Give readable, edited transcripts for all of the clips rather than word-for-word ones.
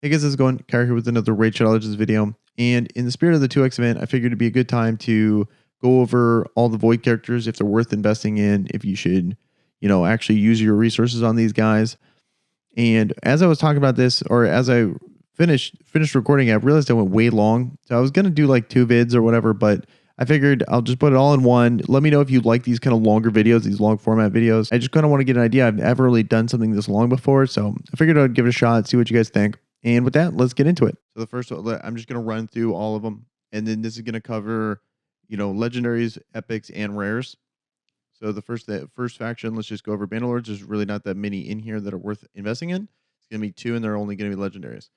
Hey guys, how's it going? Kire here with another Raid Shadow Legends video. And in the spirit of the 2x event, I figured it'd be a good time to go over all the Void characters, if they're worth investing in, if you should, actually use your resources on these guys. And as I was talking about this, or as I finished recording, I realized I went way long. So I was gonna do like 2 vids or whatever, but I figured I'll just put it all in one. Let me know if you like these kind of longer videos, these long format videos. I just kind of want to get an idea. I've never really done something this long before, so I figured I'd give it a shot, see what you guys think. And with that, let's get into it. So the first, I'm just going to run through all of them. And then this is going to cover, legendaries, epics, and rares. So the first faction, let's just go over Bannerlords. There's really not that many in here that are worth investing in. It's going to be 2, and they're only going to be legendaries.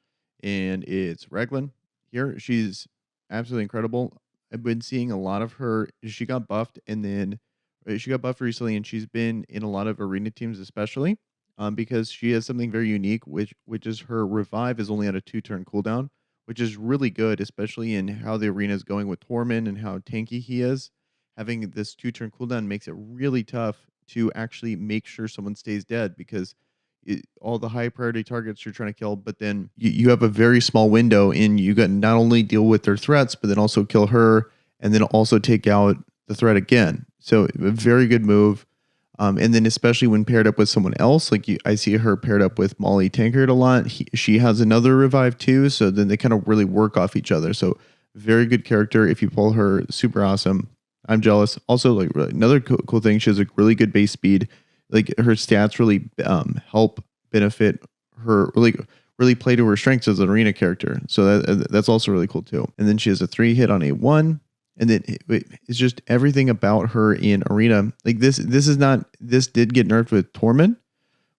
And it's Reglan here. She's absolutely incredible. I've been seeing a lot of her. She got buffed, and then she got buffed recently, and she's been in a lot of arena teams, especially. Because she has something very unique, which is her revive is only on a 2-turn cooldown, which is really good, especially in how the arena is going with Tormund and how tanky he is. Having this 2-turn cooldown makes it really tough to actually make sure someone stays dead, because all the high priority targets you're trying to kill, but then you have a very small window, and you got not only deal with their threats, but then also kill her, and then also take out the threat again. So a very good move. And then especially when paired up with someone else, like I see her paired up with Molly Tankard a lot. She has another revive too, so then they kind of really work off each other. So very good character. If you pull her, super awesome. I'm jealous. Also, like another cool thing, she has a really good base speed. Like her stats really help benefit her. Really play to her strengths as an arena character. So that's also really cool too. And then she has a 3-hit on a 1. And then it's just everything about her in arena. Like this did get nerfed with Tormund,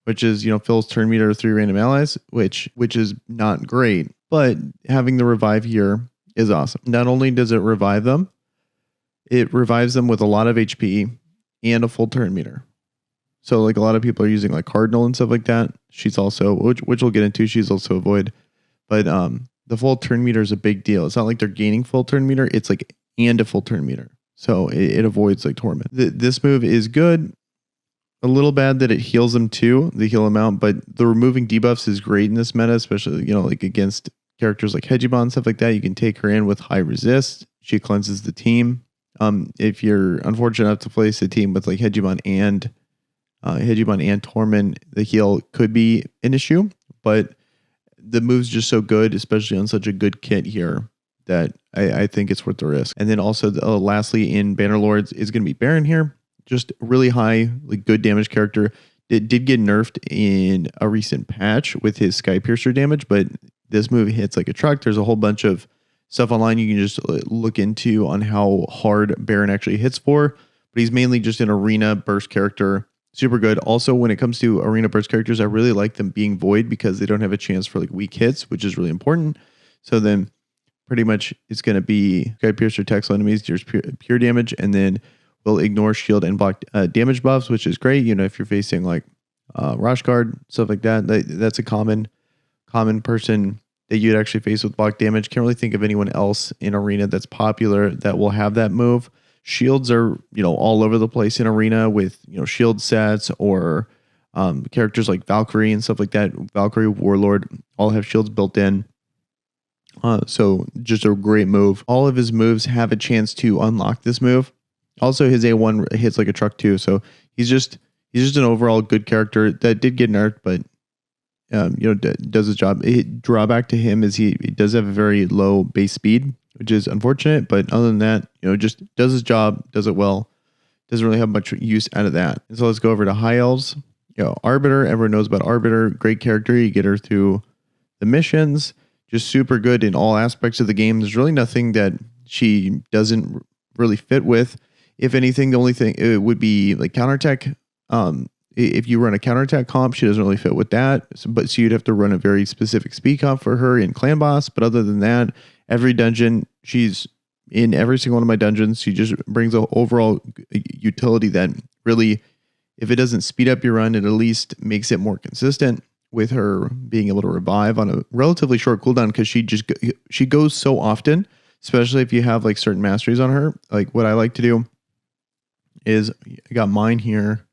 which is, fills turn meter of 3 random allies, which is not great. But having the revive here is awesome. Not only does it revive them, it revives them with a lot of HP and a full turn meter. So like a lot of people are using like Cardinal and stuff like that. She's also, which we'll get into, she's also a Void. But the full turn meter is a big deal. It's not like they're gaining full turn meter. It's like and a full turn meter. So it avoids like Torment. This move is good. A little bad that it heals them too, the heal amount, but the removing debuffs is great in this meta, especially, like against characters like Hegemon, stuff like that. You can take her in with high resist. She cleanses the team. If you're unfortunate enough to place a team with like Hegemon and Torment, the heal could be an issue, but the move's just so good, especially on such a good kit here, that I think it's worth the risk. And then also, lastly, in Bannerlords is going to be Baron here. Just really high, like good damage character. It did get nerfed in a recent patch with his Sky Piercer damage, but this move hits like a truck. There's a whole bunch of stuff online you can just look into on how hard Baron actually hits for. But he's mainly just an arena burst character. Super good. Also, when it comes to arena burst characters, I really like them being Void because they don't have a chance for like weak hits, which is really important. So then pretty much it's going to be Sky Piercer attacks enemies, there's pure damage, and then we'll ignore shield and block damage buffs, which is great. If you're facing like Rush Guard, stuff like that, that's a common person that you'd actually face with block damage. Can't really think of anyone else in arena that's popular that will have that move. Shields are, all over the place in arena with, shield sets or characters like Valkyrie and stuff like that. Valkyrie, Warlord, all have shields built in. So just a great move. All of his moves have a chance to unlock this move. Also, his A1 hits like a truck too. So he's just an overall good character that did get nerfed, but does his job. Drawback to him is he does have a very low base speed, which is unfortunate. But other than that, just does his job, does it well. Doesn't really have much use out of that. And so let's go over to High Elves. Arbiter. Everyone knows about Arbiter. Great character. You get her through the missions. Just super good in all aspects of the game. There's really nothing that she doesn't really fit with. If anything, the only thing it would be like counterattack. If you run a counterattack comp, she doesn't really fit with that. So you'd have to run a very specific speed comp for her in Clan Boss. But other than that, every dungeon, she's in every single one of my dungeons. She just brings an overall utility that really, if it doesn't speed up your run, it at least makes it more consistent, with her being able to revive on a relatively short cooldown, because she goes so often, especially if you have like certain masteries on her. Like what I like to do is I got mine here.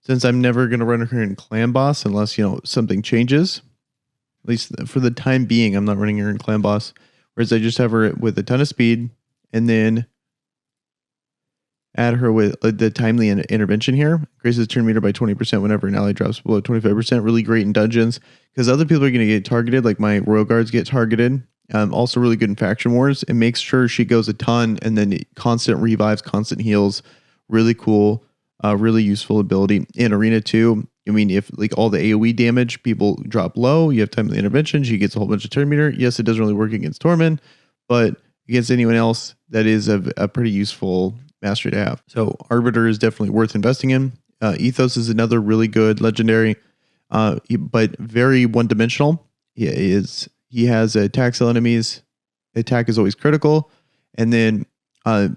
Since I'm never going to run her in Clan Boss unless, something changes, At least for the time being, I'm not running her in Clan Boss. Whereas I just have her with a ton of speed, and then add her with the timely intervention here. Increases turn meter by 20% whenever an ally drops below 25%. Really great in dungeons because other people are going to get targeted, like my Royal Guards get targeted. Also really good in faction wars. It makes sure she goes a ton, and then constant revives, constant heals. Really cool, really useful ability in Arena 2. I mean, if like all the AoE damage, people drop low, you have timely intervention, she gets a whole bunch of turn meter. Yes, it doesn't really work against Tormund, but against anyone else, that is a pretty useful mastery to have. So Arbiter is definitely worth investing in. Ethos is another really good legendary, but very one-dimensional. He has attacks on enemies. Attack is always critical, and then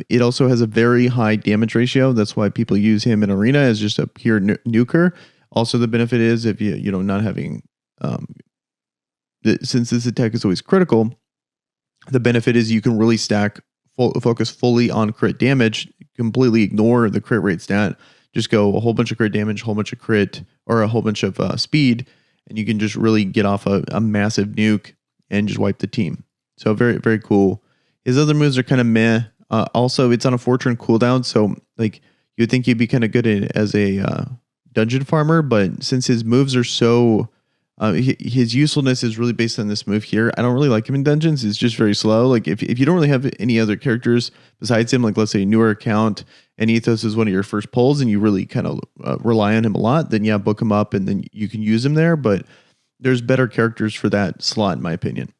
it also has a very high damage ratio. That's why people use him in Arena as just a pure nuker. Also, the benefit is if you know not having since this attack is always critical, the benefit is you can really focus fully on crit damage, completely ignore the crit rate stat, just go a whole bunch of crit damage, a whole bunch of crit, or a whole bunch of speed, and you can just really get off a massive nuke and just wipe the team. So very, very cool. His other moves are kind of meh. Also, it's on a 4-turn cooldown, so like you'd think he'd be kind of good as a dungeon farmer, but since his moves are so his usefulness is really based on this move here. I don't really like him in dungeons. It's just very slow. Like if you don't really have any other characters besides him, like let's say a newer account and Ethos is one of your first pulls and you really kind of rely on him a lot, then yeah, book him up and then you can use him there. But there's better characters for that slot in my opinion.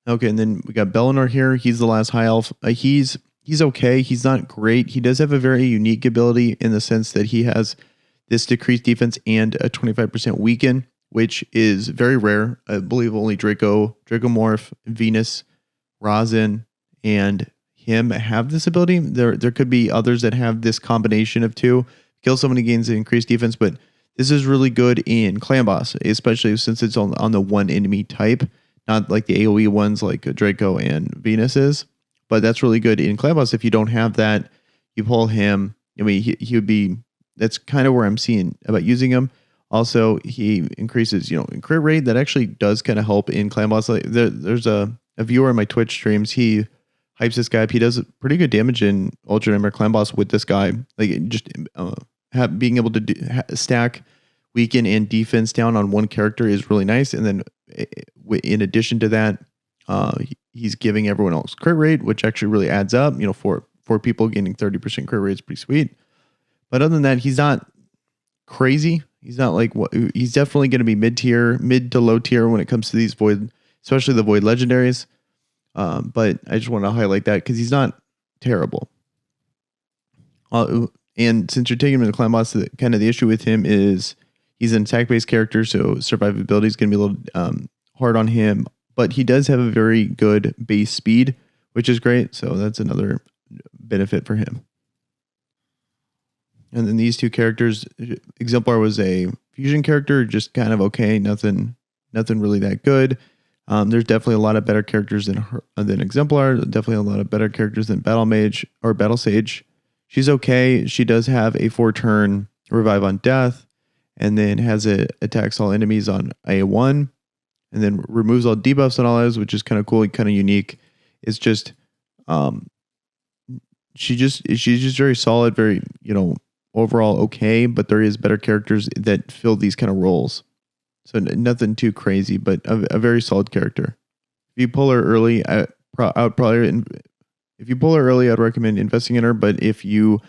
Okay, and then we got Bela here. He's the last high elf. He's okay. He's not great. He does have a very unique ability in the sense that he has this decreased defense and a 25% weaken, which is very rare. I believe only Dracomorph, Venus, Rosin, and him have this ability. There could be others that have this combination of two. Kill someone, he gains increased defense, but this is really good in Clan Boss, especially since it's on the one enemy type, not like the AoE ones like Draco and Venus is. But that's really good in Clan Boss. If you don't have that, you pull him. I mean, he would be. That's kind of where I'm seeing about using him. Also, he increases, in crit rate. That actually does kind of help in Clan Boss. Like there's a viewer on my Twitch streams. He hypes this guy up. He does pretty good damage in Ultra Nightmare Clan Boss with this guy. Like just being able to stack weaken and defense down on one character is really nice. And then in addition to that, he's giving everyone else crit rate, which actually really adds up. For people getting 30% crit rate is pretty sweet. But other than that, he's not crazy. He's not like what he's definitely going to be mid to low tier when it comes to these Void, especially the Void legendaries. But I just want to highlight that because he's not terrible. And since you're taking him to Clan Boss, kind of the issue with him is he's an attack-based character, so survivability is going to be a little hard on him. But he does have a very good base speed, which is great. So that's another benefit for him. And then these two characters, Exemplar was a fusion character, just kind of okay, nothing really that good. There's definitely a lot of better characters than Exemplar. Definitely a lot of better characters than Battle Mage or Battle Sage. She's okay. She does have a 4-turn revive on death, and then has attacks all enemies on A1, and then removes all debuffs on all allies, which is kind of cool, kind of unique. It's just, she's just very solid, very overall okay, but there is better characters that fill these kind of roles. So nothing too crazy, but a very solid character. If you pull her early, I would probably, if you pull her early, I'd recommend investing in her. But if you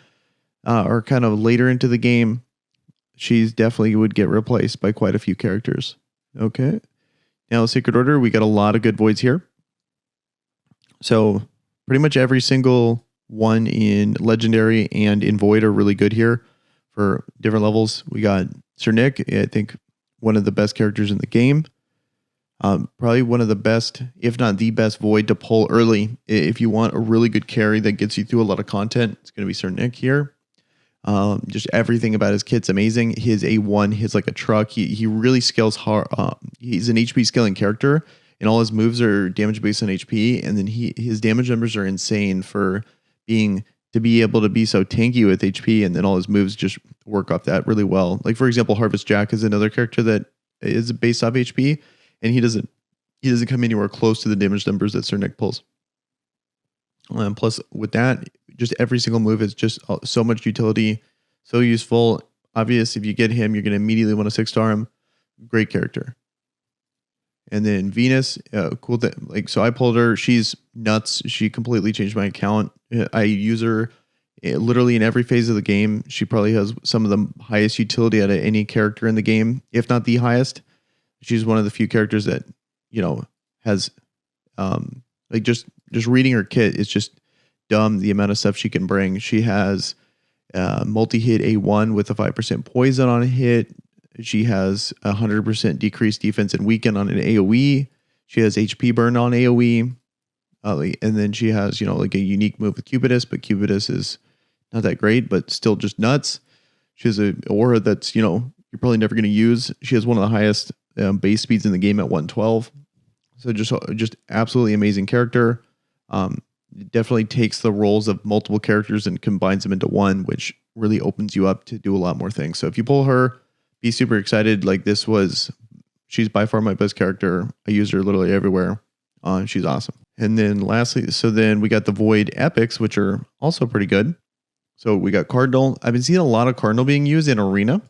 are kind of later into the game, she's definitely would get replaced by quite a few characters. Okay. Now, Secret Order, we got a lot of good Voids here. So pretty much every single one in Legendary and in Void are really good here for different levels. We got Sir Nick, I think one of the best characters in the game. Probably one of the best, if not the best Void to pull early. If you want a really good carry that gets you through a lot of content, it's going to be Sir Nick here. Just everything about his kit's amazing. His A1 hits like a truck. He really scales hard. He's an HP scaling character, and all his moves are damage based on HP. And then his damage numbers are insane for to be able to be so tanky with HP, and then all his moves just work off that really well. Like for example, Harvest Jack is another character that is based off HP, and he doesn't come anywhere close to the damage numbers that Sir Nick pulls. Plus, with that, just every single move is just so much utility, so useful. Obvious, if you get him, you're going to immediately want to 6-star him. Great character. And then Venus, cool that so I pulled her. She's nuts. She completely changed my account. I use her literally in every phase of the game. She probably has some of the highest utility out of any character in the game, if not the highest. She's one of the few characters that, has just reading her kit is just dumb. The amount of stuff she can bring. She has multi-hit A1 with a 5% poison on a hit. She has 100% decreased defense and weaken on an AoE. She has HP burn on AoE. And then she has, a unique move with Cupidus, but Cupidus is not that great, but still just nuts. She has an aura that's, you're probably never going to use. She has one of the highest base speeds in the game at 112. So just absolutely amazing character. Definitely takes the roles of multiple characters and combines them into one, which really opens you up to do a lot more things. So if you pull her, be super excited. She's by far my best character. I use her literally everywhere. She's awesome. And then lastly, then we got the Void Epics, which are also pretty good. So we got Cardinal. I've been seeing a lot of Cardinal being used in Arena.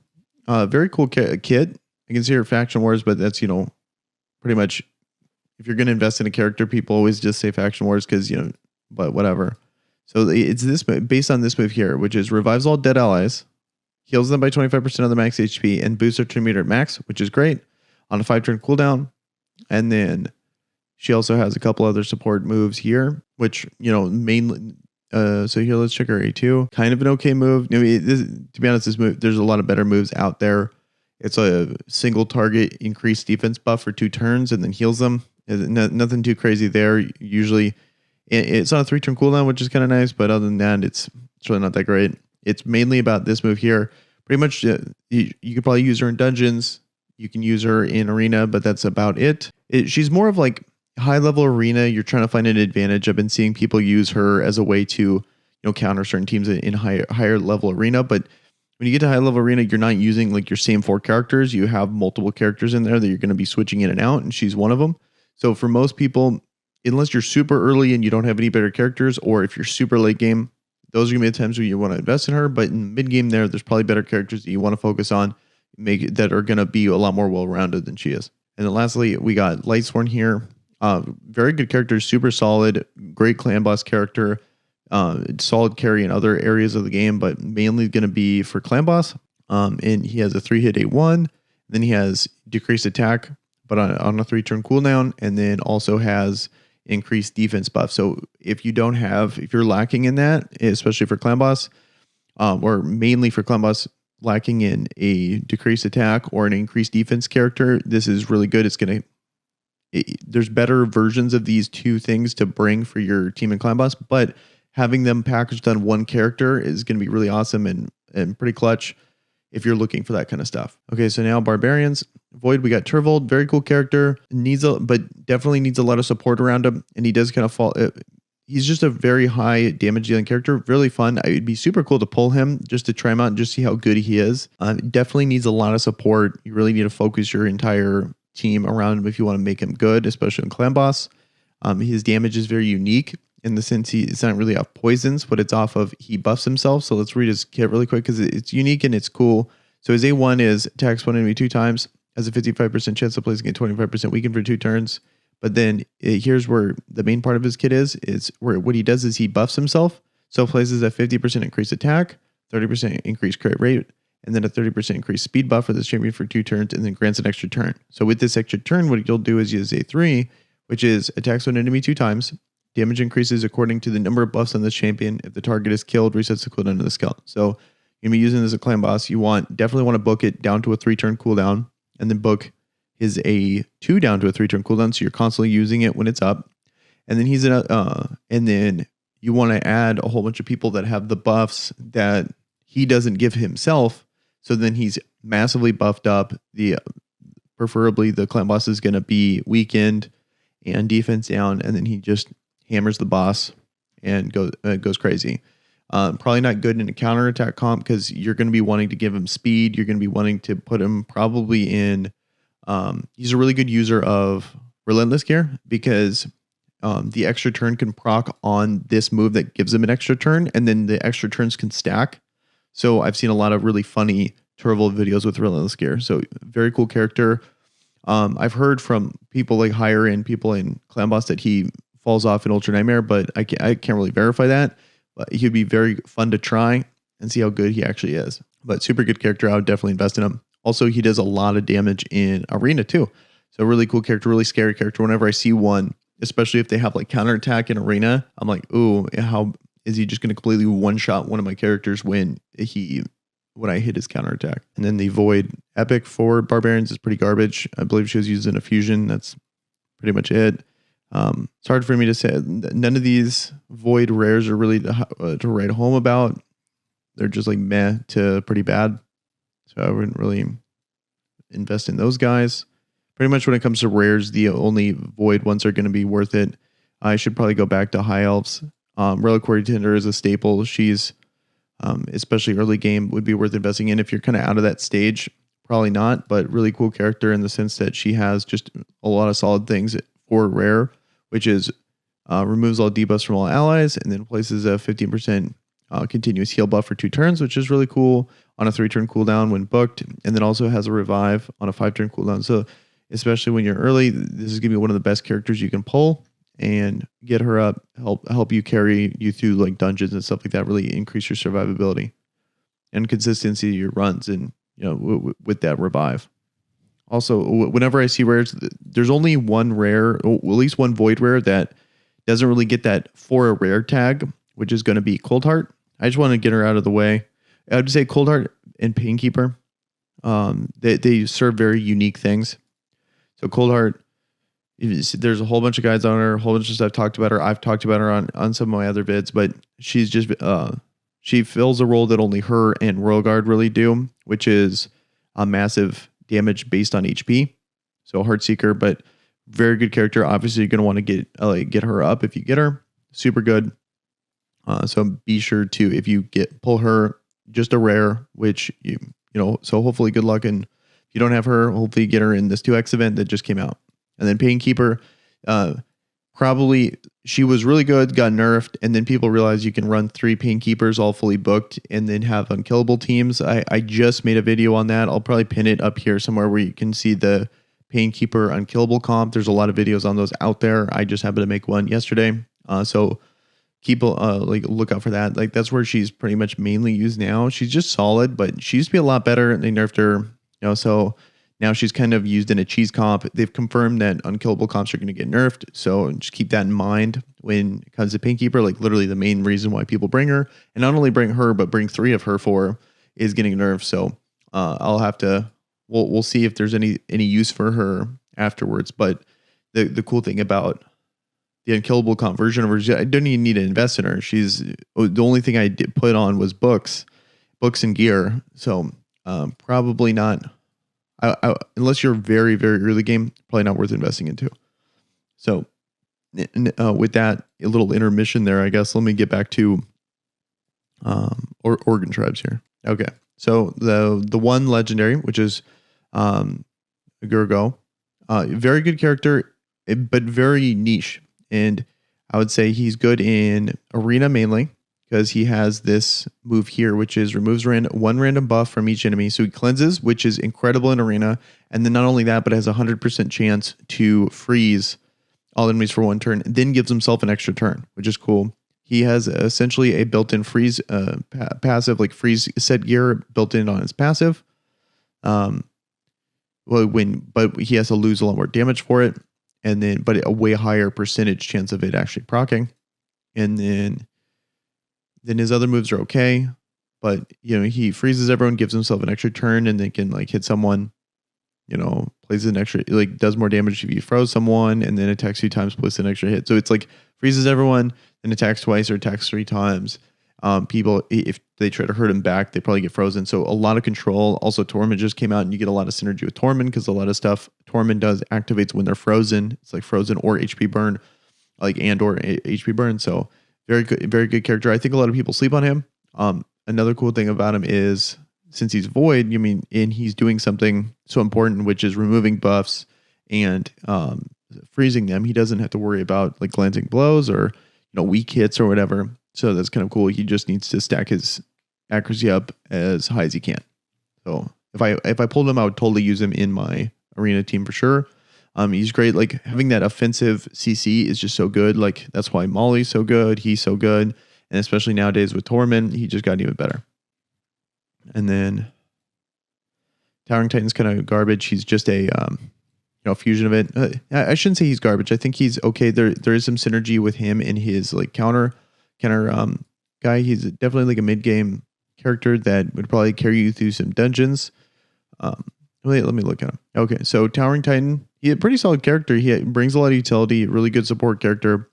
Very cool kit. I can see her Faction Wars, but that's, pretty much if you're going to invest in a character, people always just say Faction Wars because, but whatever. So it's this based on this move here, which is revives all dead allies, heals them by 25% of the max HP, and boosts their turn meter at max, which is great, on a 5-turn cooldown. And then she also has a couple other support moves here, which, mainly... so here, let's check her A2. Kind of an okay move. To be honest, this move, there's a lot of better moves out there. It's a single target increased defense buff for 2 turns and then heals them. Nothing too crazy there. Usually, it's on a 3-turn cooldown, which is kind of nice, but other than that, it's really not that great. It's mainly about this move here. Pretty much, you could probably use her in dungeons. You can use her in arena, but that's about it. She's more of high level arena. You're trying to find an advantage. I've been seeing people use her as a way to, counter certain teams in higher level arena. But when you get to high level arena, you're not using your same 4 characters. You have multiple characters in there that you're going to be switching in and out, and she's one of them. So for most people, unless you're super early and you don't have any better characters, or if you're super late game, those are going to be the times where you want to invest in her. But in mid game there's probably better characters that you want to focus on, that are going to be a lot more well-rounded than she is. And then lastly, we got Lightsworn here. Very good character, super solid, great clan boss character, solid carry in other areas of the game, but mainly going to be for clan boss. And he has a 3-hit A1, then he has decreased attack, but on a 3-turn cooldown, and then also has increased defense buff. So if you're lacking in that, especially for clan boss, or mainly for clan boss, lacking in a decreased attack or an increased defense character, this is really good. There's better versions of these 2 things to bring for your team and clan boss, but having them packaged on one character is going to be really awesome and pretty clutch if you're looking for that kind of stuff. Okay, so now Barbarians. Void, we got Turvold, very cool character, but definitely needs a lot of support around him, and he does kind of fall. He's just a very high damage dealing character, really fun. It'd be super cool to pull him just to try him out and just see how good he is. Definitely needs a lot of support. You really need to focus your entire team around him if you want to make him good, especially in clan boss. His damage is very unique in the sense it's not really off poisons, but it's off of he buffs himself. So let's read his kit really quick because it's unique and it's cool. So his A1 is attacks one enemy 2 times, has a 55% chance of placing a 25% weaken for 2 turns. But then here's where the main part of his kit is where what he does is he buffs himself. So places a 50% increased attack, 30% increased crit rate, and then a 30% increased speed buff for this champion for 2 turns, and then grants an extra turn. So with this extra turn, what you'll do is use A3, which is attacks one enemy 2 times. Damage increases according to the number of buffs on this champion. If the target is killed, resets the cooldown of the skill. So you're going to be using this as a clan boss. You definitely want to book it down to a 3-turn cooldown, and then book his A2 down to a 3-turn cooldown, so you're constantly using it when it's up. And then and then you want to add a whole bunch of people that have the buffs that he doesn't give himself. So then he's massively buffed up. Preferably the clan boss is going to be weakened and defense down, and then he just hammers the boss and goes crazy. Probably not good in a counterattack comp because you're going to be wanting to give him speed. You're going to be wanting to put him probably in He's a really good user of Relentless Gear because the extra turn can proc on this move that gives him an extra turn, and then the extra turns can stack. So I've seen a lot of really funny Turtle videos with Relentless Gear. So very cool character. I've heard from people like higher end people in Clan Boss that he falls off in Ultra Nightmare, but I can't really verify that. But he'd be very fun to try and see how good he actually is. But super good character. I would definitely invest in him. Also, he does a lot of damage in Arena too. So really cool character, really scary character. Whenever I see one, especially if they have like counterattack in Arena, I'm like, ooh, how is he just going to completely one-shot one of my characters when I hit his counterattack? And then the Void Epic for Barbarians is pretty garbage. I believe she was used in a fusion. That's pretty much it. It's hard for me to say. None of these Void rares are really to write home about. They're just like meh to pretty bad. So I wouldn't really invest in those guys. Pretty much when it comes to rares, the only Void ones are going to be worth it. I should probably go back to High Elves. Reliquary Tender is a staple. She's, especially early game, would be worth investing in. If you're kind of out of that stage, probably not, but really cool character in the sense that she has just a lot of solid things for rare, which is removes all debuffs from all allies and then places a 15% continuous heal buff for 2 turns, which is really cool on a 3-turn cooldown when booked, and then also has a revive on a 5-turn cooldown. So especially when you're early, this is going to be one of the best characters you can pull and get her up, help you carry you through like dungeons and stuff like that, really increase your survivability and consistency of your runs and, you know, with that revive. Also, whenever I see rares, there's only one rare, or at least one Void rare that doesn't really get that for a rare tag, which is going to be Coldheart. I just want to get her out of the way. I would say Coldheart and Painkeeper. They serve very unique things. So Coldheart, there's a whole bunch of guides on her, a whole bunch of stuff talked about her. I've talked about her on some of my other vids, but she's just she fills a role that only her and Royal Guard really do, which is a massive damage based on HP. So Heartseeker, but very good character. Obviously, you're gonna want to get her up if you get her. Super good. So be sure to, if you pull her, just a rare, which you know. So hopefully, good luck. And if you don't have her, hopefully get her in this 2X event that just came out. And then Painkeeper, probably she was really good, got nerfed, and then people realized you can run 3 Painkeepers all fully booked and then have unkillable teams. I just made a video on that. I'll probably pin it up here somewhere where you can see the Painkeeper unkillable comp. There's a lot of videos on those out there. I just happened to make one yesterday. So keep look out for that. Like that's where she's pretty much mainly used now. She's just solid, but she used to be a lot better. They nerfed her, you know, so now she's kind of used in a cheese comp. They've confirmed that unkillable comps are going to get nerfed. So just keep that in mind when it comes to Painkeeper. Like literally the main reason why people bring her, and not only bring her, but bring 3 of her 4 is getting nerfed. So I'll have to, we'll see if there's any use for her afterwards. But the cool thing about the unkillable comp version of her, I don't even need to invest in her. She's the only thing I did put on was books and gear. So probably not. Unless you're very, very early game, probably not worth investing into. So with that, a little intermission there, I guess, let me get back to organ tribes here. Okay. So the one legendary, which is Gurgo, very good character, but very niche. And I would say he's good in Arena mainly, because he has this move here, which is removes one random buff from each enemy. So he cleanses, which is incredible in Arena. And then not only that, but has a 100% chance to freeze all enemies for 1 turn, then gives himself an extra turn, which is cool. He has essentially a built-in freeze passive, like freeze set gear built in on his passive. But he has to lose a lot more damage for it. And then, but a way higher percentage chance of it actually proccing. And then his other moves are okay, but you know, he freezes everyone, gives himself an extra turn, and then can like hit someone, you know, plays an extra, like does more damage if you froze someone, and then attacks 2 times, plus an extra hit. So it's like freezes everyone, then attacks twice or attacks 3 times. People, if they try to hurt him back, they probably get frozen. So a lot of control. Also, Tormund just came out, and you get a lot of synergy with Tormund, because a lot of stuff Tormund does activates when they're frozen. It's like frozen or HP burn, like or HP burn. So very good character. I think a lot of people sleep on him. Another cool thing about him is since he's void, and he's doing something so important, which is removing buffs and freezing them. He doesn't have to worry about like glancing blows or weak hits or whatever. So that's kind of cool. He just needs to stack his accuracy up as high as he can. So if I pulled him, I would totally use him in my arena team for sure. He's great. Like having that offensive CC is just so good. Like that's why Molly's so good. He's so good. And especially nowadays with Torment, he just got even better. And then Towering Titan's kind of garbage. He's just a fusion of it. I shouldn't say he's garbage. I think he's okay. There is some synergy with him in his like counter guy. He's definitely like a mid game character that would probably carry you through some dungeons. Let me look at him. Okay, so Towering Titan, he's a pretty solid character. He brings a lot of utility, really good support character.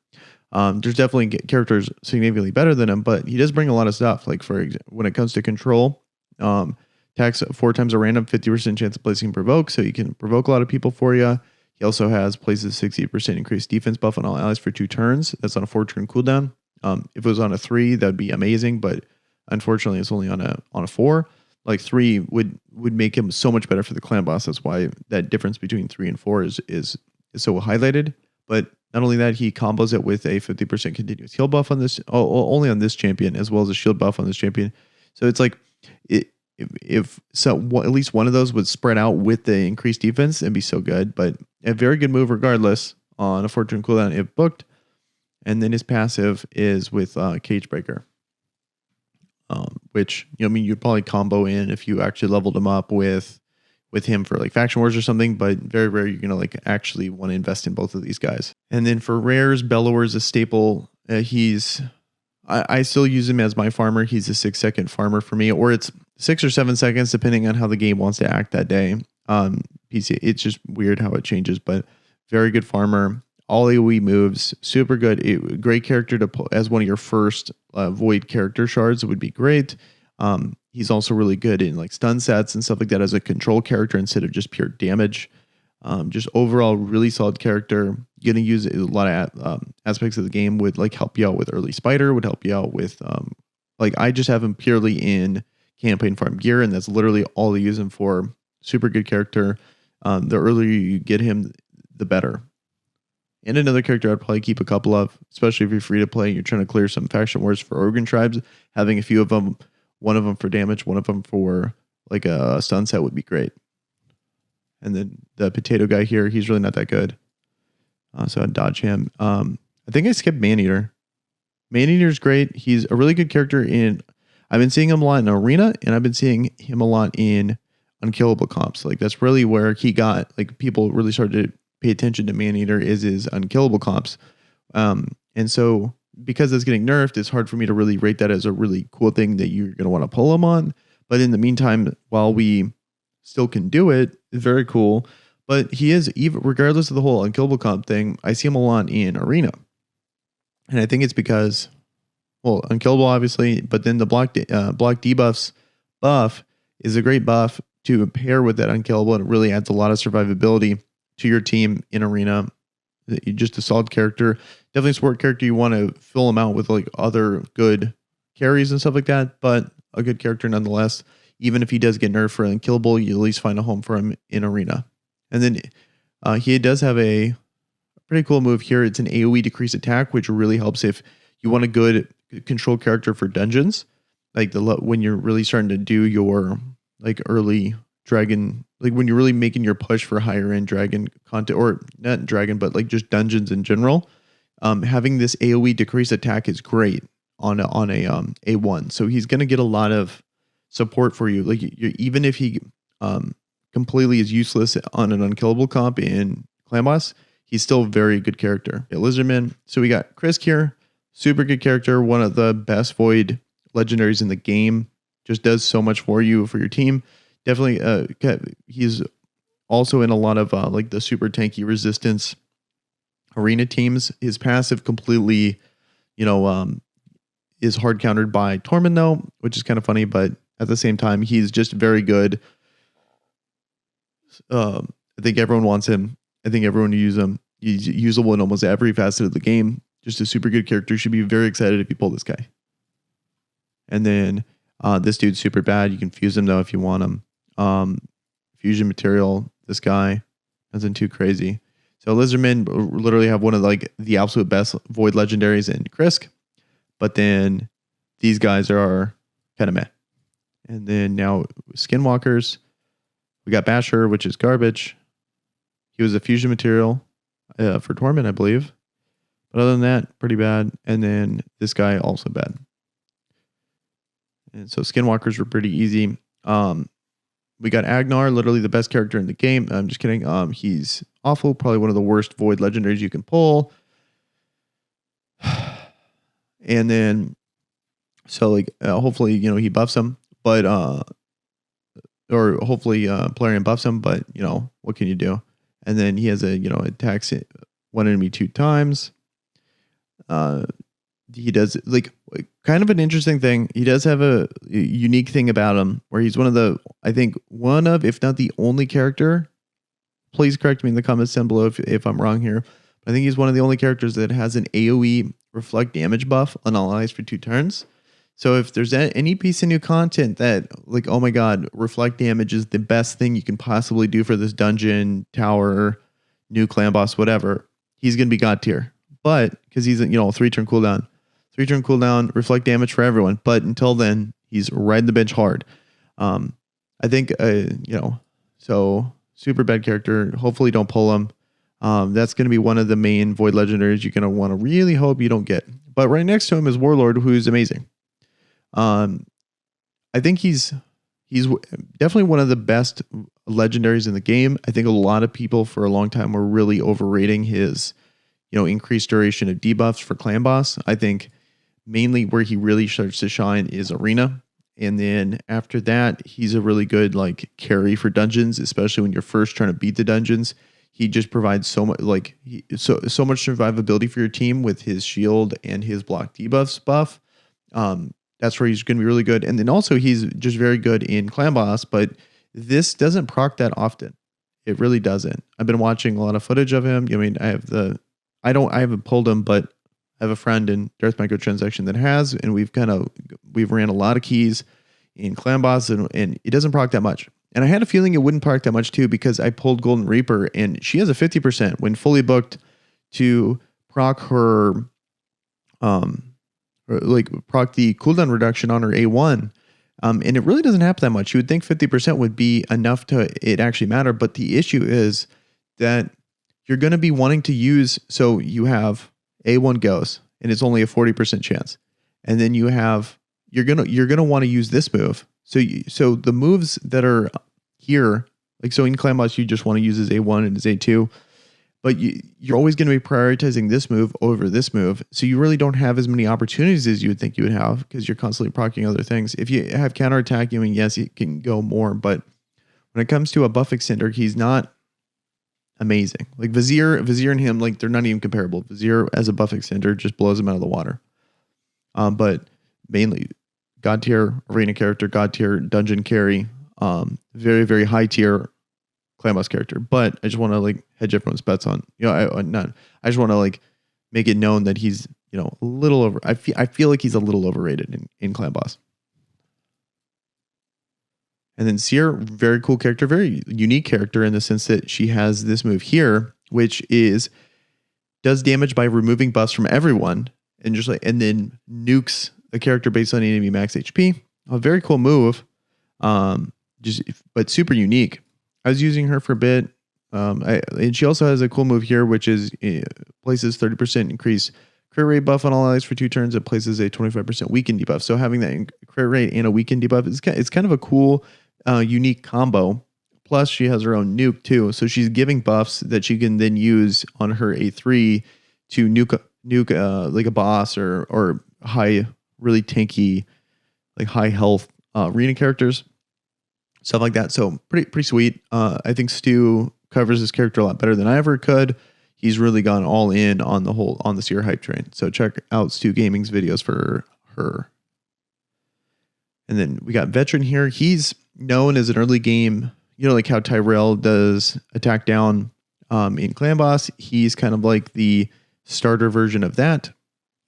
There's definitely characters significantly better than him, but he does bring a lot of stuff. Like for example, when it comes to control, attacks 4 times a random, 50% chance of placing provoke, so you can provoke a lot of people for you. He also has places 60% increased defense buff on all allies for 2 turns. That's on a 4-turn cooldown. If it was on a 3, that'd be amazing, but unfortunately, it's only on a 4. Like 3 would make him so much better for the clan boss. That's why that difference between 3 and 4 is so highlighted. But not only that, he combos it with a 50% continuous heal buff on this, only on this champion, as well as a shield buff on this champion. So it's like if at least one of those would spread out with the increased defense, it'd be so good. But a very good move regardless on a 4-turn cooldown if booked. And then his passive is with Cage Breaker. Which you'd probably combo in if you actually leveled him up with him for like faction wars or something, but very rare you're gonna like actually want to invest in both of these guys. And then for rares, Bellower is a staple. I still use him as my farmer. He's a 6-second farmer for me, or it's 6 or 7 seconds depending on how the game wants to act that day. PC, it's just weird how it changes, but very good farmer. All AoE moves, super good. Great character to pull as one of your first void character shards. It would be great. He's also really good in like stun sets and stuff like that as a control character instead of just pure damage. Just overall really solid character. You're gonna use a lot of aspects of the game. Would like help you out with early spider. Would help you out with like I just have him purely in campaign farm gear, and that's literally all I use him for. Super good character. The earlier you get him, the better. And another character I'd probably keep a couple of, especially if you're free to play and you're trying to clear some faction wars for Organ tribes. Having a few of them, one of them for damage, one of them for like a stun set would be great. And then the potato guy here, he's really not that good. So I'd dodge him. I think I skipped Maneater. Maneater's great. He's a really good character I've been seeing him a lot in Arena, and I've been seeing him a lot in Unkillable comps. Like that's really where he got, like people really started to pay attention to Maneater is his Unkillable comps. And so because it's getting nerfed, it's hard for me to really rate that as a really cool thing that you're going to want to pull him on. But in the meantime, while we still can do it, it's very cool. But he is, even regardless of the whole Unkillable comp thing, I see him a lot in Arena. And I think it's because, well, Unkillable obviously, but then the block debuffs buff is a great buff to pair with that Unkillable, and it really adds a lot of survivability to your team in Arena. You're just a solid character, definitely a support character. You want to fill him out with like other good carries and stuff like that, but a good character nonetheless. Even if he does get nerfed for Unkillable, you at least find a home for him in Arena. And then he does have a pretty cool move here. It's an AoE decrease attack, which really helps if you want a good control character for dungeons, like when you're really starting to do your like early dragon, like when you're really making your push for higher end dragon content, or not dragon, but like just dungeons in general. Having this AoE decrease attack is great on a A1. So he's going to get a lot of support for you. Like even if he completely is useless on an Unkillable comp in Clan Boss, he's still a very good character. Lizardman. So we got Chris here, super good character, one of the best void legendaries in the game. Just does so much for you, for your team. Definitely, he's also in a lot of like the super tanky resistance arena teams. His passive completely, is hard countered by Torment though, which is kind of funny, but at the same time, he's just very good. I think everyone wants him. I think everyone use him. He's usable in almost every facet of the game. Just a super good character. You should be very excited if you pull this guy. And then This dude's super bad. You can fuse him though if you want him. Fusion material. This guy isn't too crazy. So Lizardman literally have one of like the absolute best Void legendaries in Krisk, but then these guys are kind of meh. And then now Skinwalkers, we got Basher, which is garbage. He was a fusion material for Torment, I believe. But other than that, pretty bad. And then this guy also bad. And so Skinwalkers were pretty easy. We got Agnar, literally the best character in the game. I'm just kidding. He's awful. Probably one of the worst Void legendaries you can pull. And then, so like, hopefully, he buffs him. But, or hopefully Plarion buffs him. But, what can you do? And then he has attacks one enemy 2 times. He does like kind of an interesting thing. He does have a unique thing about him where he's one of, if not the only character. Please correct me in the comments down below if I'm wrong here. But I think he's one of the only characters that has an AoE reflect damage buff on all allies for 2 turns. So if there's any piece of new content that like, oh my God, reflect damage is the best thing you can possibly do for this dungeon, tower, new clan boss, whatever, he's going to be God tier. But because he's, 3-turn cooldown. 3-turn cooldown, reflect damage for everyone. But until then, he's riding the bench hard. I think, so super bad character. Hopefully don't pull him. That's going to be one of the main Void legendaries you're going to want to really hope you don't get. But right next to him is Warlord, who's amazing. I think he's definitely one of the best legendaries in the game. I think a lot of people for a long time were really overrating his, increased duration of debuffs for clan boss. I think mainly where he really starts to shine is arena. And then after that, he's a really good like carry for dungeons, especially when you're first trying to beat the dungeons. He just provides so much so much survivability for your team with his shield and his block debuffs buff. That's where he's going to be really good. And then also he's just very good in clan boss, but this doesn't proc that often. It really doesn't. I've been watching a lot of footage of him. I mean, I haven't pulled him, but I have a friend in Darth Microtransaction that has, and we've ran a lot of keys in clan boss and it doesn't proc that much. And I had a feeling it wouldn't proc that much too, because I pulled Golden Reaper and she has a 50% when fully booked to proc her, proc the cooldown reduction on her A1. And it really doesn't happen that much. You would think 50% would be enough to it actually matter. But the issue is that you're going to be wanting to use, so you have A1 goes and it's only a 40% chance. And then you're going to want to use this move. So the moves that are here, like, so in clan boss, you just want to use his A1 and his A2. But you're always going to be prioritizing this move over this move. So you really don't have as many opportunities as you would think you would have because you're constantly proccing other things. If you have counterattack, yes, it can go more. But when it comes to a buff extender, he's not amazing. Like Vizier and him, like they're not even comparable. Vizier as a buff extender just blows him out of the water. But mainly God tier arena character, God tier dungeon carry, very, very high tier clan boss character. But I just want to like hedge everyone's bets on, I just want to like make it known that he's, a little over. I feel like he's a little overrated in clan boss. And then Seer, very cool character, very unique character in the sense that she has this move here, which does damage by removing buffs from everyone and then nukes a character based on enemy max HP. A very cool move, but super unique. I was using her for a bit. And she also has a cool move here, which is places 30% increase crit rate buff on all allies for 2 turns. It places a 25% weaken debuff. So having that crit rate and a weaken debuff it's kind of a cool, unique combo. Plus, she has her own nuke too, so she's giving buffs that she can then use on her A3 to nuke like a boss or high, really tanky, like high health arena characters. Stuff like that. So pretty sweet. I think Stu covers this character a lot better than I ever could. He's really gone all in on the Seer hype train. So check out Stu Gaming's videos for her. And then we got Veteran here. He's known as an early game, like how Tyrell does attack down in Clan Boss. He's kind of like the starter version of that.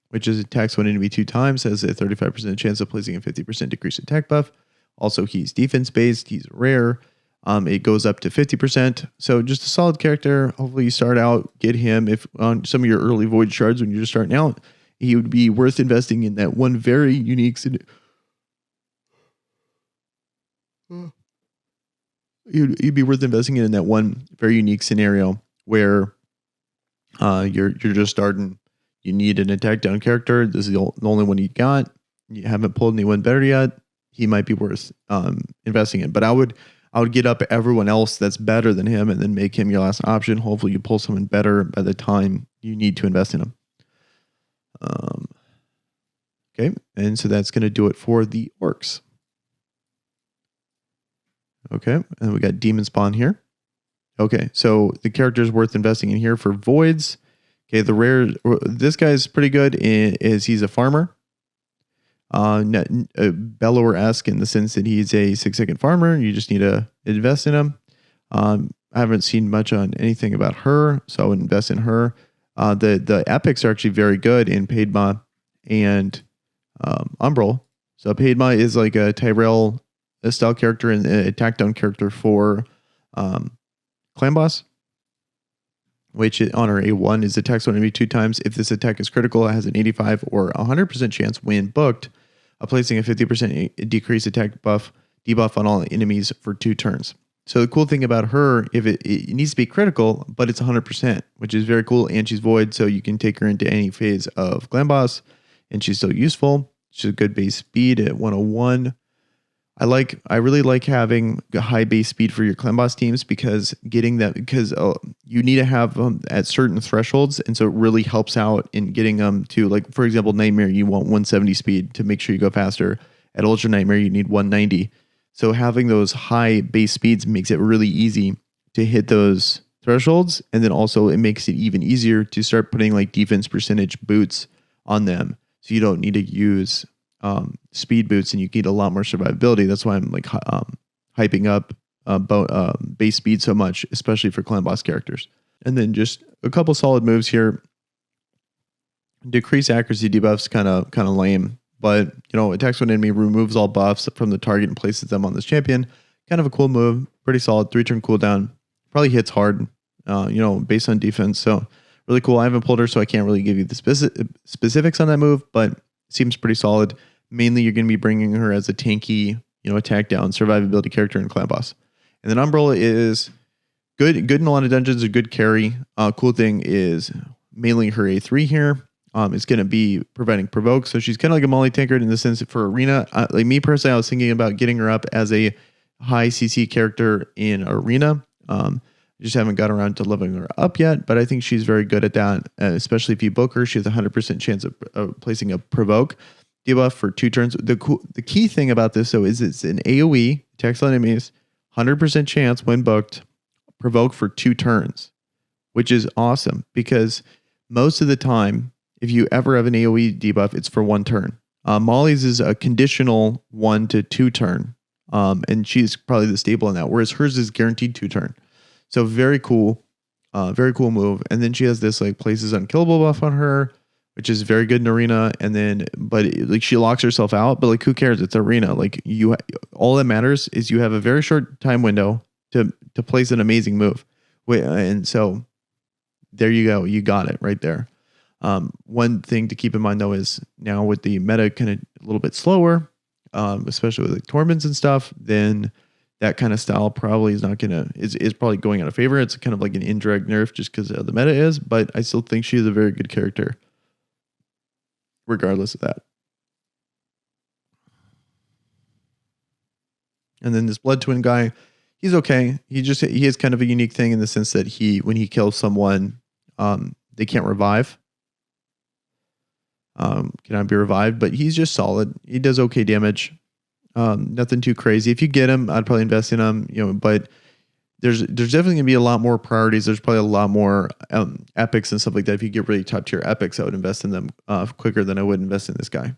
which is attacks one enemy 2 times, has a 35% chance of placing a 50% decreased attack buff. Also, he's defense based. He's rare. It goes up to 50%. So just a solid character. Hopefully you start out, get him. If on some of your early void shards when you're just starting out, he would be worth investing in that one very unique. You'd be worth investing in that one very unique scenario where you're just starting. You need an attack down character. This is the only one you got. You haven't pulled anyone better yet. He might be worth investing in. But I would get up everyone else that's better than him and then make him your last option. Hopefully you pull someone better by the time you need to invest in him. Okay, and so that's going to do it for the orcs. Okay, and we got demon spawn here. Okay, so the characters worth investing in here for voids. Okay, the rare, this guy's pretty good. Is he's a farmer. Bellower-esque in the sense that he's a 6-second farmer. You just need to invest in him. I haven't seen much on anything about her, so I would invest in her. The epics are actually very good in Paidma and Umbral. So Paidma is like a Tyrell style character and an attack down character for clan boss, which on her A1 is attacks one enemy 2 times. If this attack is critical, it has an 85 or 100% chance when booked of placing a 50% decreased attack debuff on all enemies for 2 turns. So the cool thing about her, if it needs to be critical, but it's 100%, which is very cool. And she's void, so you can take her into any phase of clan boss, and she's still useful. She's a good base speed at 101. I really like having a high base speed for your clan boss teams because you need to have them at certain thresholds, and so it really helps out in getting them to, like, for example, Nightmare, you want 170 speed to make sure you go faster. At Ultra Nightmare, you need 190. So having those high base speeds makes it really easy to hit those thresholds, and then also it makes it even easier to start putting like defense percentage boots on them. So you don't need to use speed boots, and you get a lot more survivability. That's why I'm like hyping up base speed so much, especially for clan boss characters. And then just a couple solid moves here. Decrease accuracy debuffs kind of lame, but attacks one enemy, removes all buffs from the target and places them on this champion. Kind of a cool move, pretty solid. 3-turn cooldown, probably hits hard, based on defense. So really cool. I haven't pulled her, so I can't really give you the specifics on that move, but seems pretty solid. Mainly, you're going to be bringing her as a tanky, attack down, survivability character in clan boss. And then Umbral is good in a lot of dungeons, a good carry. Cool thing is mainly her A3 here. Is going to be providing provoke. So she's kind of like a Molly Tankard in the sense that for arena, like me personally, I was thinking about getting her up as a high CC character in arena. Just haven't got around to leveling her up yet, but I think she's very good at that. Especially if you book her, she has a 100% chance of placing a provoke debuff for 2 turns. The key thing about this though is it's an AoE, attacks on enemies, 100% chance when booked, provoke for 2 turns, which is awesome because most of the time, if you ever have an AoE debuff, it's for 1 turn. Molly's is a conditional 1 to 2 turn, and she's probably the staple in that, whereas hers is guaranteed 2 turn. So very cool move. And then she has this like places unkillable buff on her, which is very good in arena. And then, she locks herself out, but like who cares? It's arena. Like all that matters is you have a very short time window to place an amazing move. And so there you go. You got it right there. One thing to keep in mind though is now with the meta kind of a little bit slower, especially with like Torments and stuff, then that kind of style probably is probably going out of favor. It's kind of like an indirect nerf just because the meta is, but I still think she's a very good character regardless of that. And then this Blood Twin guy, he's okay. He has kind of a unique thing in the sense that when he kills someone, they can't revive. Cannot be revived, but he's just solid. He does okay damage. Nothing too crazy. If you get him, I'd probably invest in him, but there's definitely gonna be a lot more priorities. There's probably a lot more epics and stuff like that. If you get really top tier epics, I would invest in them quicker than I would invest in this guy.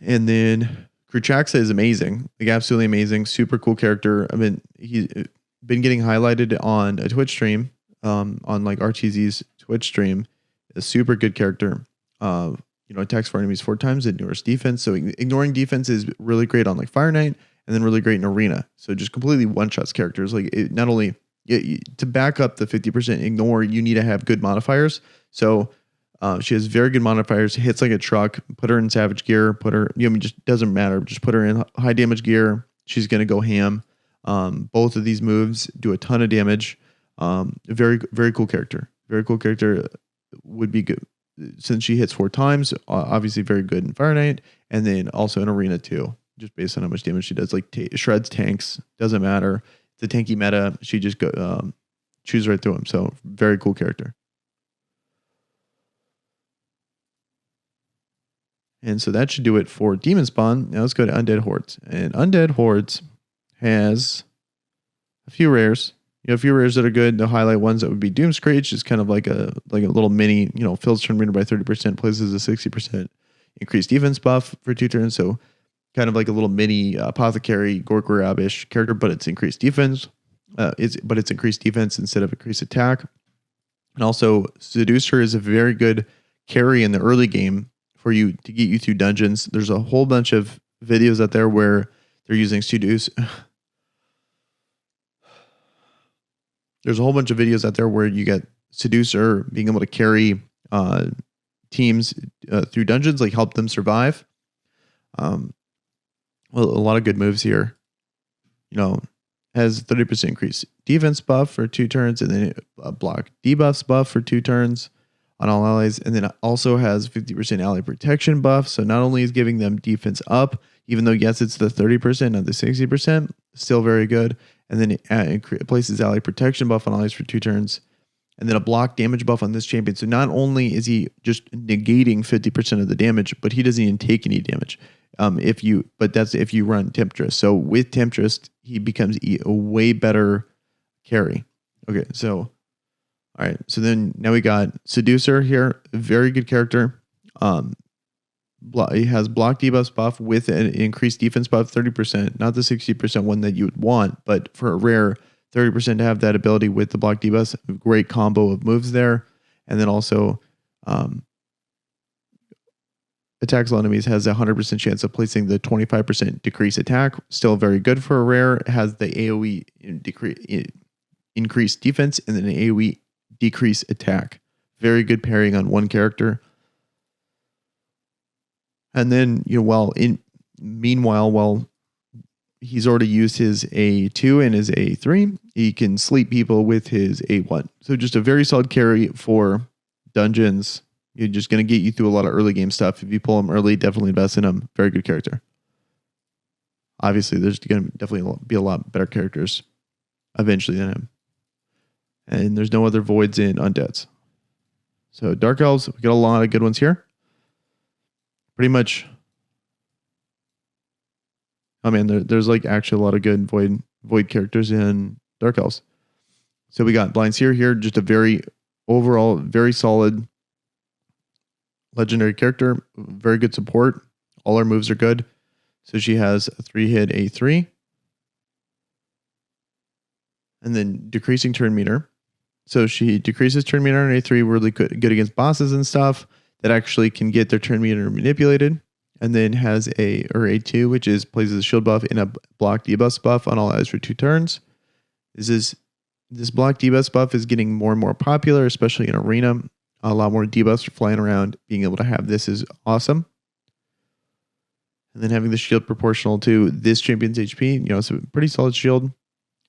And then Kruchaxa is amazing, like absolutely amazing, super cool character. I mean, he's been getting highlighted on a Twitch stream, on like RTZ's Twitch stream. A super good character. Attacks for enemies 4 times, ignores defense. So ignoring defense is really great on like Fire Knight, and then really great in Arena. So just completely one-shots characters. Like not only to back up the 50% ignore, you need to have good modifiers. So she has very good modifiers. Hits like a truck. Put her in savage gear. Just doesn't matter. Just put her in high damage gear. She's gonna go ham. Both of these moves do a ton of damage. Very very cool character. Very cool character. Would be good since she hits 4 times. Obviously very good in Fire Knight, and then also in Arena too. Just based on how much damage she does, like shreds tanks. Doesn't matter. It's a tanky meta. She just chews right through them. So very cool character. And so that should do it for Demon Spawn. Now let's go to Undead Hordes. And Undead Hordes has a few rares. A few rares that are good. The highlight ones that would be Doom Screech is kind of like a little mini, fills turn meter by 30%, places a 60% increased defense buff for 2 turns. So kind of like a little mini Apothecary, Gorgorab-ish character, but it's increased defense. It's increased defense instead of increased attack. And also Seducer is a very good carry in the early game for you to get you through dungeons. There's a whole bunch of videos out there where they're using Seduce. There's a whole bunch of videos out there where you get Seducer being able to carry teams through dungeons, like help them survive. A lot of good moves here. Has 30% increase defense buff for 2 turns, and then a block debuffs buff for 2 turns on all allies, and then it also has 50% ally protection buff. So not only is giving them defense up, even though yes, it's the 30%, not the 60%, still very good. And then it places ally protection buff on allies for 2 turns, and then a block damage buff on this champion. So not only is he just negating 50% of the damage, but he doesn't even take any damage. That's if you run Temptress. So with Temptress, he becomes a way better carry. Okay, so all right. So then now we got Seducer here, very good character. He has block debuffs buff with an increased defense buff 30%, not the 60% one that you would want, but for a rare 30% to have that ability with the block debuffs, great combo of moves there. And then also attacks all enemies, has a 100% chance of placing the 25% decrease attack. Still very good for a rare. It has the AoE increased defense and then an AoE decrease attack. Very good pairing on one character. And then, meanwhile, while he's already used his A2 and his A3, he can sleep people with his A1. So just a very solid carry for dungeons. You're just going to get you through a lot of early game stuff. If you pull him early, definitely invest in him. Very good character. Obviously, there's going to definitely be a lot better characters eventually than him. And there's no other voids in Undeads. So Dark Elves, we got a lot of good ones here. Pretty much. Oh man, there's like actually a lot of good void characters in Dark Elves. So we got Blind Seer here, just a very overall very solid legendary character, very good support. All her moves are good. So she has a 3-hit A3. And then decreasing turn meter. So she decreases turn meter on A3, really good against bosses and stuff that actually can get their turn meter manipulated. And then has A2, which places a shield buff and a block debuff buff on all allies for 2 turns. This block debuff buff is getting more and more popular, especially in Arena. A lot more debuffs are flying around. Being able to have this is awesome. And then having the shield proportional to this champion's HP, it's a pretty solid shield.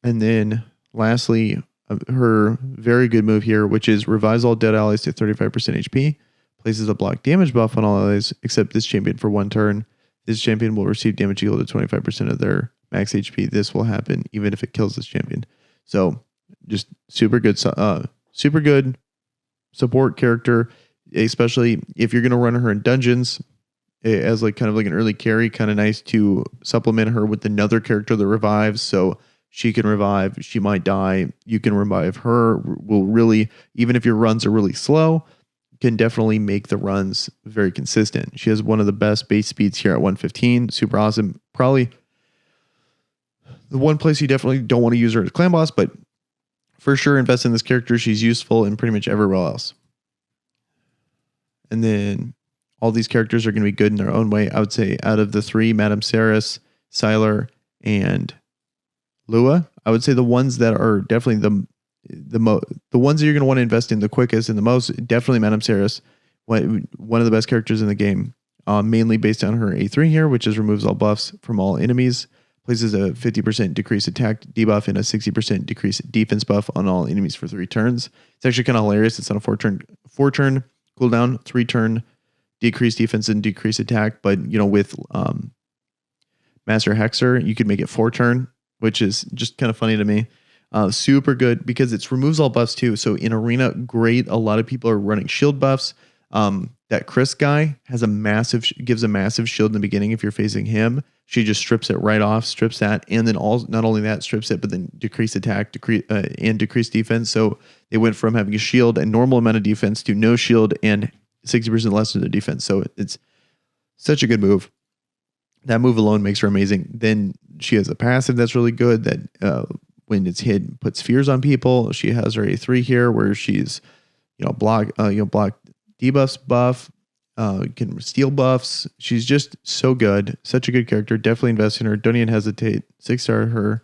And then lastly, her very good move here, which is revives all dead allies to 35% HP. Places a block damage buff on all allies except this champion for 1 turn. This champion will receive damage equal to 25% of their max HP. This will happen even if it kills this champion. So just super good support character, especially if you're going to run her in dungeons as like kind of like an early carry. Kind of nice to supplement her with another character that revives. So she can revive. She might die. You can revive her. Will really, even if your runs are really slow, can definitely make the runs very consistent. She has one of the best base speeds here at 115. Super awesome. Probably the one place you definitely don't want to use her as clan boss, but for sure invest in this character. She's useful in pretty much everywhere else. And then all these characters are going to be good in their own way. I would say out of the three, Madame Ceres, Sylar, and Lua, I would say the ones that are definitely the ones that you're going to want to invest in the quickest and the most, definitely Madame Ceres, one of the best characters in the game, mainly based on her A3 here, which is removes all buffs from all enemies, places a 50% decrease attack debuff and a 60% decrease defense buff on all enemies for 3 turns. It's actually kind of hilarious. It's on a 4-turn cooldown, 3-turn decrease defense and decrease attack, but with Master Hexer, you could make it 4-turn, which is just kind of funny to me. Super good because it removes all buffs too. So in arena, great. A lot of people are running shield buffs. That Chris guy gives a massive shield in the beginning. If you're facing him, she just strips it right off, strips that, and then not only that strips it, but then decrease attack, and decrease defense. So they went from having a shield and normal amount of defense to no shield and 60% less of the defense. So it's such a good move. That move alone makes her amazing. Then she has a passive that's really good that when it's hit, puts fears on people. She has her A3 here where she's block debuffs buff, can steal buffs. She's just so good. Such a good character. Definitely invest in her. Don't even hesitate. 6-star her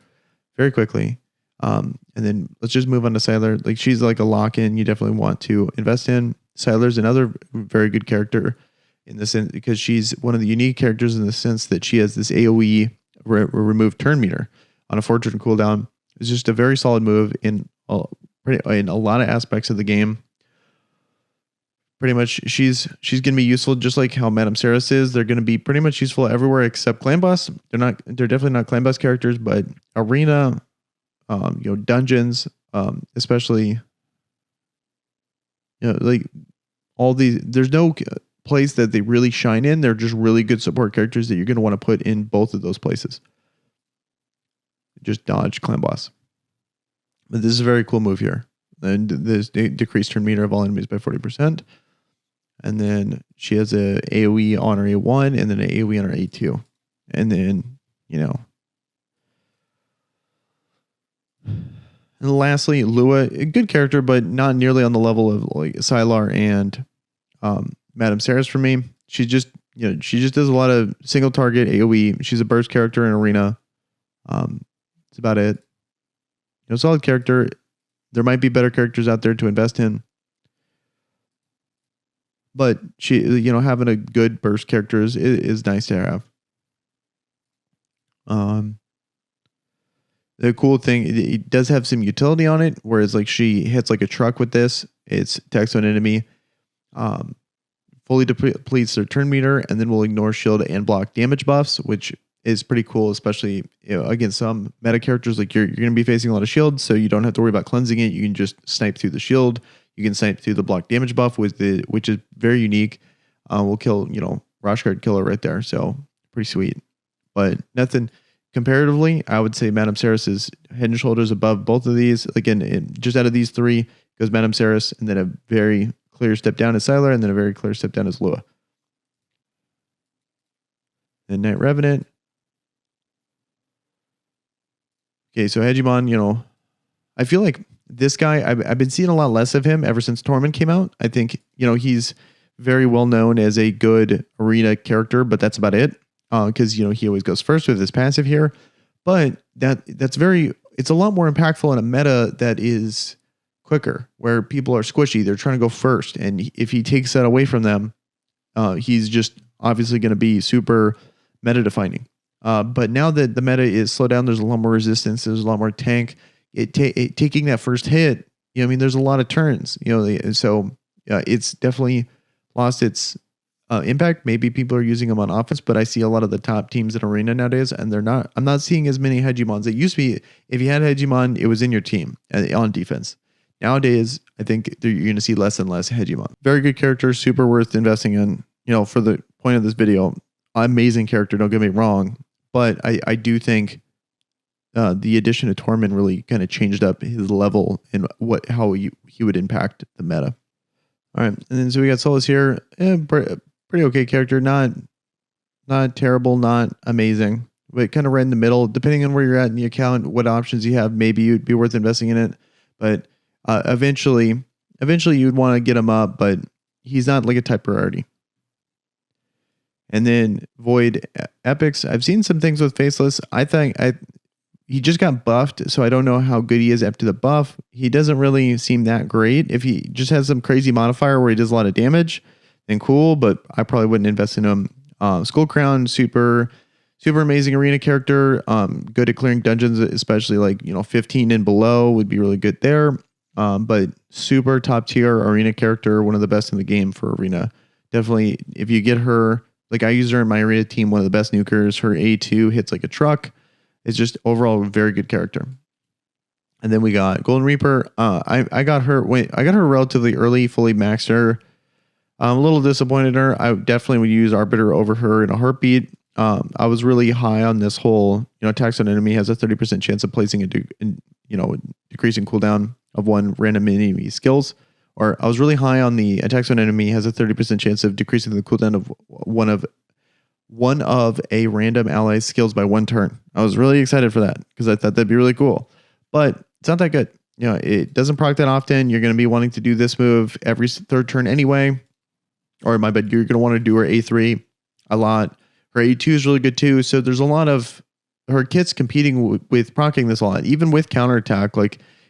very quickly. And then let's just move on to Sylar. Like she's like a lock-in you definitely want to invest in. Sylar's another very good character in the sense because she's one of the unique characters in the sense that she has this AoE remove turn meter on a 4-turn cooldown. It's just a very solid move in a lot of aspects of the game. Pretty much she's going to be useful just like how Madame Ceres is. They're going to be pretty much useful everywhere except clan boss. They're definitely not clan boss characters, but arena, dungeons, especially like all these, there's no place that they really shine in. They're just really good support characters that you're going to want to put in both of those places. Just dodge clan boss. But this is a very cool move here. And this decreased turn meter of all enemies by 40%. And then she has a AoE on her A1 and then an AoE on her A2. And then, and lastly, Lua, a good character, but not nearly on the level of like Sylar and Madame Ceres for me. She just does a lot of single target AoE. She's a burst character in arena. That's about it. Solid character. There might be better characters out there to invest in. But she, having a good burst character is nice to have. The cool thing, it does have some utility on it, whereas like she hits like a truck with this. It's attacks on enemy, fully depletes their turn meter, and then will ignore shield and block damage buffs, which is pretty cool, especially against some meta characters. Like you're going to be facing a lot of shields, so you don't have to worry about cleansing it. You can just snipe through the shield. You can snipe through the block damage buff which is very unique. Will kill Rush Guard killer right there, so pretty sweet. But nothing comparatively, I would say Madame Ceres is head and shoulders above both of these. Again, just out of these three goes Madame Ceres, and then a very clear step down as Sylar, and then a very clear step down as Lua. Then Knight Revenant. Okay, so Hegemon, I feel like this guy, I've been seeing a lot less of him ever since Torment came out. I think, he's very well known as a good arena character, but that's about it. Because, he always goes first with his passive here. But it's a lot more impactful in a meta that is quicker, where people are squishy. They're trying to go first. And if he takes that away from them, he's just obviously going to be super meta defining. But now that the meta is slowed down, there's a lot more resistance. There's a lot more tank. Taking that first hit, there's a lot of turns, so it's definitely lost its impact. Maybe people are using them on offense, but I see a lot of the top teams in arena nowadays, and I'm not seeing as many Hegemons. It used to be, if you had Hegemon, it was in your team on defense. Nowadays, I think you're going to see less and less Hegemon. Very good character, super worth investing in, for the point of this video. Amazing character, don't get me wrong, but I do think the addition of Torment really kind of changed up his level and how he would impact the meta. All right, and then so we got Solus here, pretty okay character, not terrible, not amazing, but kind of right in the middle. Depending on where you're at in the account, what options you have, maybe you'd be worth investing in it. But eventually you'd want to get him up. But he's not like a type priority. And then Void Epics, I've seen some things with Faceless. He just got buffed, so I don't know how good he is after the buff. He doesn't really seem that great. If he just has some crazy modifier where he does a lot of damage, then cool, but I probably wouldn't invest in him. Skull Crown, super amazing arena character. Good at clearing dungeons, especially like 15 and below would be really good there. But super top tier arena character, one of the best in the game for arena. Definitely, if you get her, like I use her in my arena team, one of the best nukers. Her A2 hits like a truck. It's just overall a very good character. And then we got Golden Reaper. I got her relatively early, fully maxed her. I'm a little disappointed in her. I definitely would use Arbiter over her in a heartbeat. I was really high on this whole, attacks on enemy has a 30% chance of placing decreasing cooldown of one random enemy skills. Or I was really high on the attacks on enemy has a 30% chance of decreasing the cooldown of one of a random ally's skills by 1 turn. I was really excited for that because I thought that'd be really cool. But it's not that good. It doesn't proc that often. You're going to be wanting to do this move every 3rd turn anyway. Or my bad, you're going to want to do her A3 a lot. Her A2 is really good too. So there's a lot of her kits competing with proccing this a lot, even with counterattack.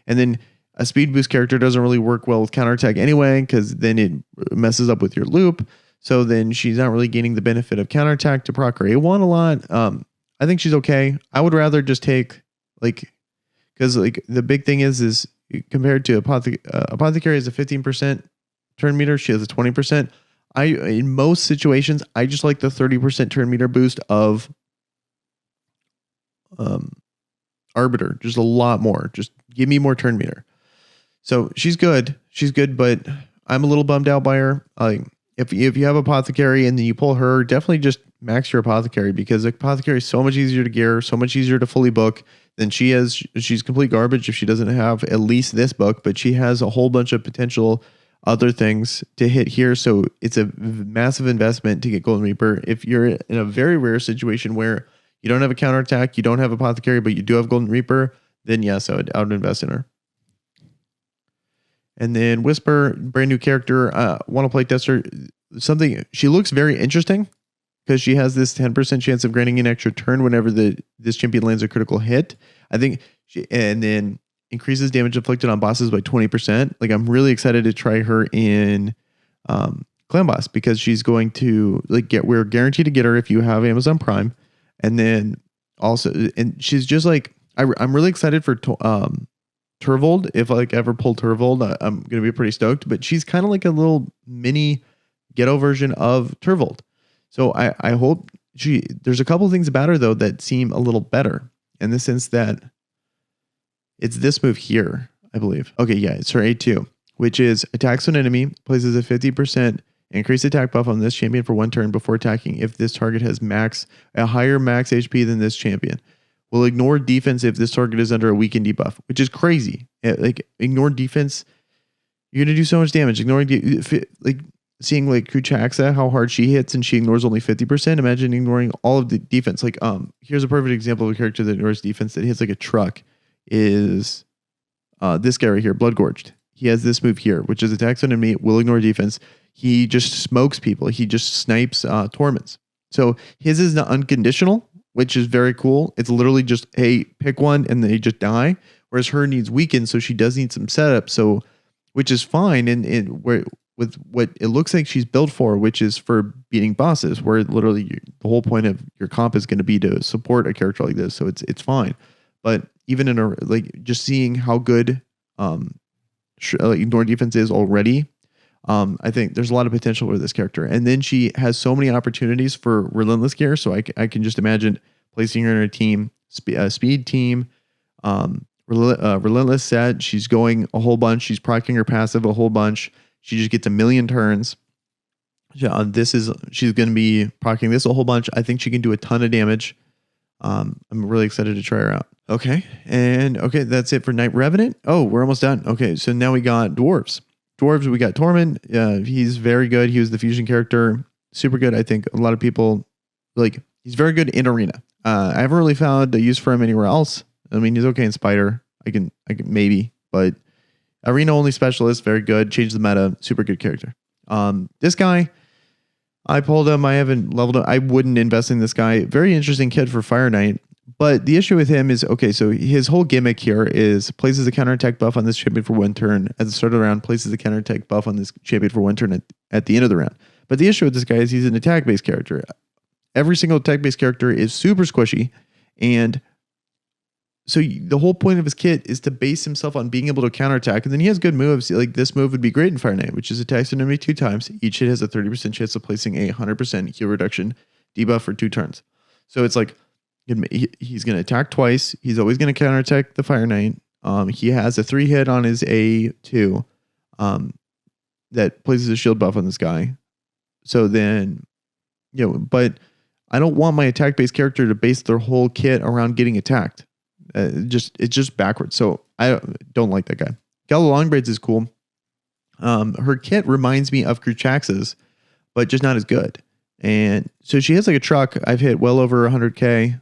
And then a speed boost character doesn't really work well with counterattack anyway, because then it messes up with your loop. So then she's not really gaining the benefit of counterattack to proc her A1 a lot. I think she's okay. I would rather just take because the big thing is compared to Apothecary has a 15% turn meter. She has a 20%. In most situations, I just like the 30% turn meter boost of Arbiter. Just a lot more. Just give me more turn meter. So she's good. But I'm a little bummed out by her. If you have Apothecary and then you pull her, definitely just max your Apothecary, because Apothecary is so much easier to gear, so much easier to fully book than she is. She's complete garbage if she doesn't have at least this book, but she has a whole bunch of potential other things to hit here. So it's a massive investment to get Golden Reaper. If you're in a very rare situation where you don't have a counterattack, you don't have Apothecary, but you do have Golden Reaper, then yes, I would invest in her. And then Whisper, brand new character. Want to play test her. She looks very interesting because she has this 10% chance of granting an extra turn whenever this champion lands a critical hit. I think and then increases damage inflicted on bosses by 20%. I'm really excited to try her in Clan Boss, because she's going to we're guaranteed to get her if you have Amazon Prime. And then also, and she's just I'm really excited for Turvold. If ever pull Turvold, I'm going to be pretty stoked. But she's kind of like a little mini ghetto version of Turvold. So I hope there's a couple things about her though that seem a little better, in the sense that it's this move here, I believe. Okay, yeah, it's her A2, which is attacks on enemy, places a 50% increased attack buff on this champion for 1 turn before attacking if this target has a higher max HP than this champion. Will ignore defense if this target is under a weakened debuff, which is crazy. Ignore defense, you're gonna do so much damage. Ignoring seeing Kuchaxa, how hard she hits, and she ignores only 50%. Imagine ignoring all of the defense. Here's a perfect example of a character that ignores defense that hits like a truck. Is this guy right here, Blood Gorged. He has this move here, which is attacks on enemy, will ignore defense. He just smokes people. He just snipes torments. So his is not unconditional, which is very cool. It's literally just, hey, pick one and they just die. Whereas her needs weakened, so she does need some setup. So, which is fine. And with what it looks like she's built for, which is for beating bosses, where literally the whole point of your comp is going to be to support a character like this. So it's fine. But even in just seeing how good ignore defense is already, I think there's a lot of potential for this character. And then she has so many opportunities for relentless gear. So I can just imagine placing her in a team, speed team, relentless set. She's going a whole bunch. She's proccing her passive a whole bunch. She just gets a million turns. She's going to be proccing this a whole bunch. I think she can do a ton of damage. I'm really excited to try her out. Okay. That's it for Night Revenant. Oh, we're almost done. Okay. So now we got Dwarves. We got Tormund. He's very good. He was the fusion character. Super good. I think a lot of people he's very good in arena. I haven't really found a use for him anywhere else. I mean, he's okay in Spider. I can maybe, but arena only specialist, very good. Changed the meta. Super good character. This guy, I pulled him. I haven't leveled him. I wouldn't invest in this guy. Very interesting kid for Fire Knight. But the issue with him is, okay, so his whole gimmick here is places a counterattack buff on this champion for 1 turn at the start of the round, places a counterattack buff on this champion for 1 turn at the end of the round. But the issue with this guy is he's an attack-based character. Every single attack-based character is super squishy. And so the whole point of his kit is to base himself on being able to counterattack. And then he has good moves. Like this move would be great in Fire Knight, which is attacks an enemy 2 times. Each hit has a 30% chance of placing a 100% heal reduction debuff for 2 turns. So it's like, he's going to attack twice. He's always going to counterattack the Fire Knight. He has a 3 hit on his A2 that places a shield buff on this guy. So then, but I don't want my attack-based character to base their whole kit around getting attacked. It's just backwards. So I don't like that guy. Gala Longbraids is cool. Her kit reminds me of Kruchax's, but just not as good. And so she has like a truck. I've hit well over 100k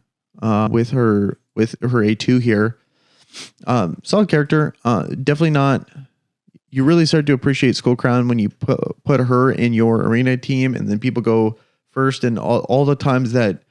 with her A2 here. Solid character. Definitely not. You really start to appreciate Skull Crown when you put her in your arena team, and then people go first. And all the times that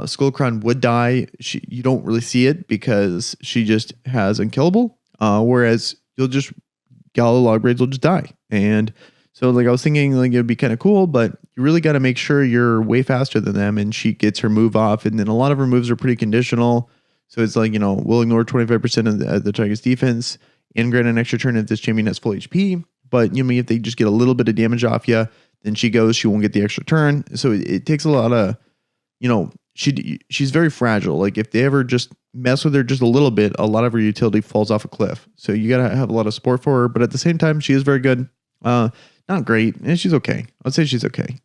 Skull Crown would die, you don't really see it because she just has unkillable. Whereas Gala Longbraids will just die. And so like I was thinking like it would be kind of cool, but you really got to make sure you're way faster than them. And she gets her move off, and then a lot of her moves are pretty conditional. So it's like, we'll ignore 25% of the target's defense and grant an extra turn if this champion has full HP. But if they just get a little bit of damage off you, then she won't get the extra turn. So it takes a lot of, she's very fragile. Like if they ever just mess with her just a little bit, a lot of her utility falls off a cliff. So you got to have a lot of support for her. But at the same time, she is very good. Not great. And she's okay. I'd say she's okay.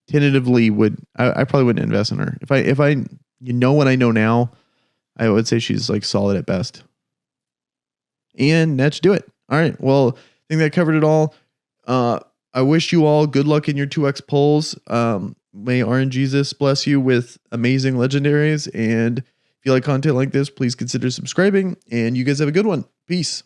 Tentatively I probably wouldn't invest in her. If I what I know now, I would say she's like solid at best. And that should do it. All right. Well, I think that covered it all. I wish you all good luck in your 2x pulls. May RNGesus bless you with amazing legendaries. And if you like content like this, please consider subscribing. And you guys have a good one. Peace.